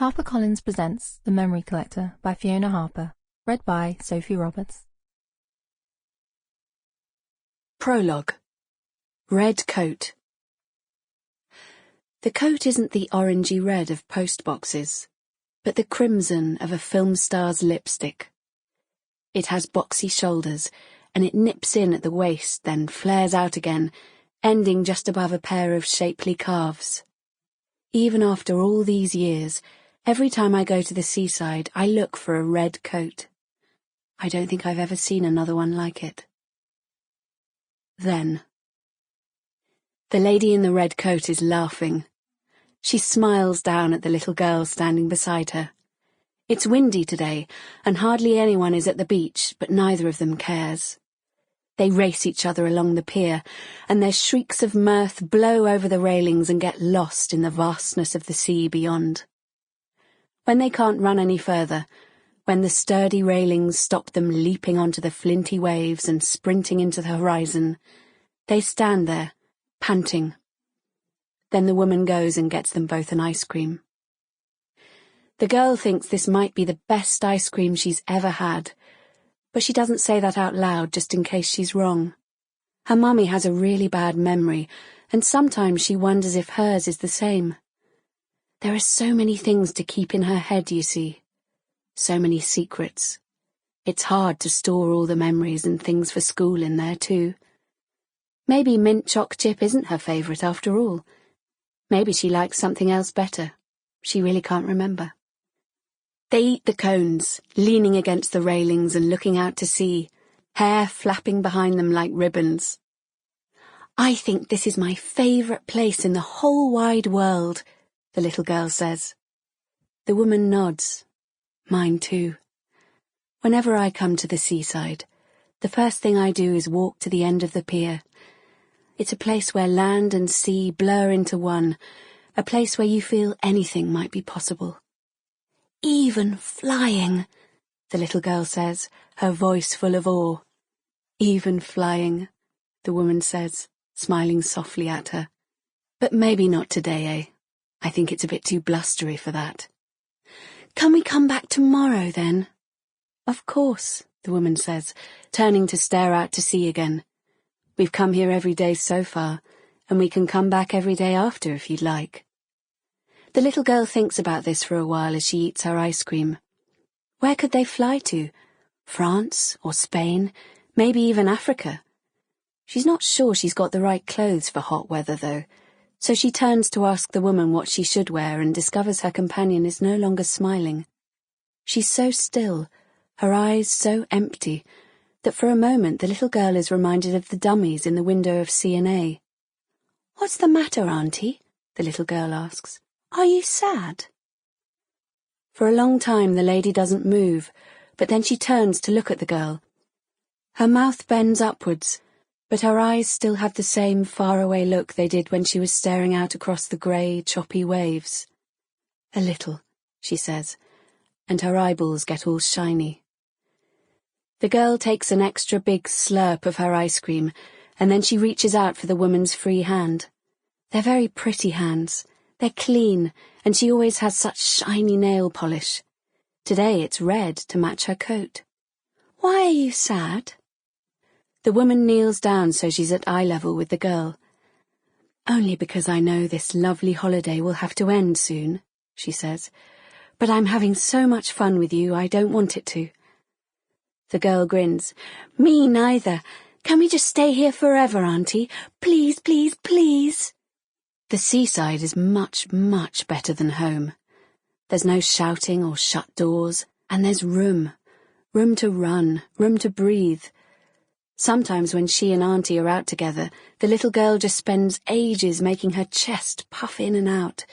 HarperCollins presents The Memory Collector by Fiona Harper, read by Sophie Roberts. Prologue. Red Coat. The coat isn't the orangey red of post boxes, but the crimson of a film star's lipstick. It has boxy shoulders, and it nips in at the waist, then flares out again, ending just above a pair of shapely calves. Even after all these years, every time I go to the seaside, I look for a red coat. I don't think I've ever seen another one like it. Then. The lady in the red coat is laughing. She smiles down at the little girl standing beside her. It's windy today, and hardly anyone is at the beach, but neither of them cares. They race each other along the pier, and their shrieks of mirth blow over the railings and get lost in the vastness of the sea beyond. When they can't run any further, when the sturdy railings stop them leaping onto the flinty waves and sprinting into the horizon, they stand there, panting. Then the woman goes and gets them both an ice cream. The girl thinks this might be the best ice cream she's ever had, but she doesn't say that out loud just in case she's wrong. Her mummy has a really bad memory, and sometimes she wonders if hers is the same. There are so many things to keep in her head, you see. So many secrets. It's hard to store all the memories and things for school in there, too. Maybe mint choc chip isn't her favourite after all. Maybe she likes something else better. She really can't remember. They eat the cones, leaning against the railings and looking out to sea, hair flapping behind them like ribbons. "I think this is my favourite place in the whole wide world," the little girl says. The woman nods. Mine too. Whenever I come to the seaside, the first thing I do is walk to the end of the pier. It's a place where land and sea blur into one, a place where you feel anything might be possible. "Even flying," the little girl says, her voice full of awe. "Even flying," the woman says, smiling softly at her. "But maybe not today, eh? I think it's a bit too blustery for that." "Can we come back tomorrow, then?" "Of course," the woman says, turning to stare out to sea again. "We've come here every day so far, and we can come back every day after if you'd like." The little girl thinks about this for a while as she eats her ice cream. Where could they fly to? France or Spain, maybe even Africa. She's not sure she's got the right clothes for hot weather, though, so she turns to ask the woman what she should wear and discovers her companion is no longer smiling. She's so still, her eyes so empty, that for a moment the little girl is reminded of the dummies in the window of C&A. "What's the matter, Auntie?" the little girl asks. "Are you sad?" For a long time the lady doesn't move, but then she turns to look at the girl. Her mouth bends upwards, but her eyes still have the same faraway look they did when she was staring out across the grey, choppy waves. "A little," she says, and her eyeballs get all shiny. The girl takes an extra big slurp of her ice cream, and then she reaches out for the woman's free hand. They're very pretty hands. They're clean, and she always has such shiny nail polish. Today it's red to match her coat. "Why are you sad?" The woman kneels down so she's at eye level with the girl. "Only because I know this lovely holiday will have to end soon," she says. "But I'm having so much fun with you, I don't want it to." The girl grins. "Me neither. Can we just stay here forever, Auntie? Please, please, please." The seaside is much, much better than home. There's no shouting or shut doors, and there's room. Room to run, room to breathe. Sometimes when she and Auntie are out together, the little girl just spends ages making her chest puff in and out,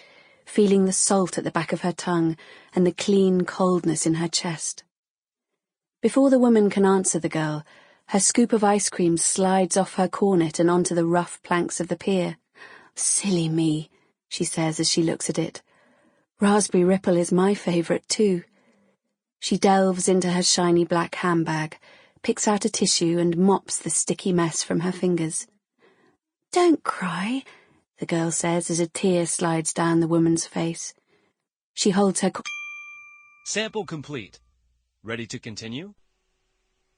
feeling the salt at the back of her tongue and the clean coldness in her chest. Before the woman can answer the girl, her scoop of ice cream slides off her cornet and onto the rough planks of the pier. "Silly me," she says as she looks at it. "Raspberry Ripple is my favourite too." She delves into her shiny black handbag, picks out a tissue and mops the sticky mess from her fingers. "Don't cry," the girl says as a tear slides down the woman's face. She holds her... Sample complete. Ready to continue?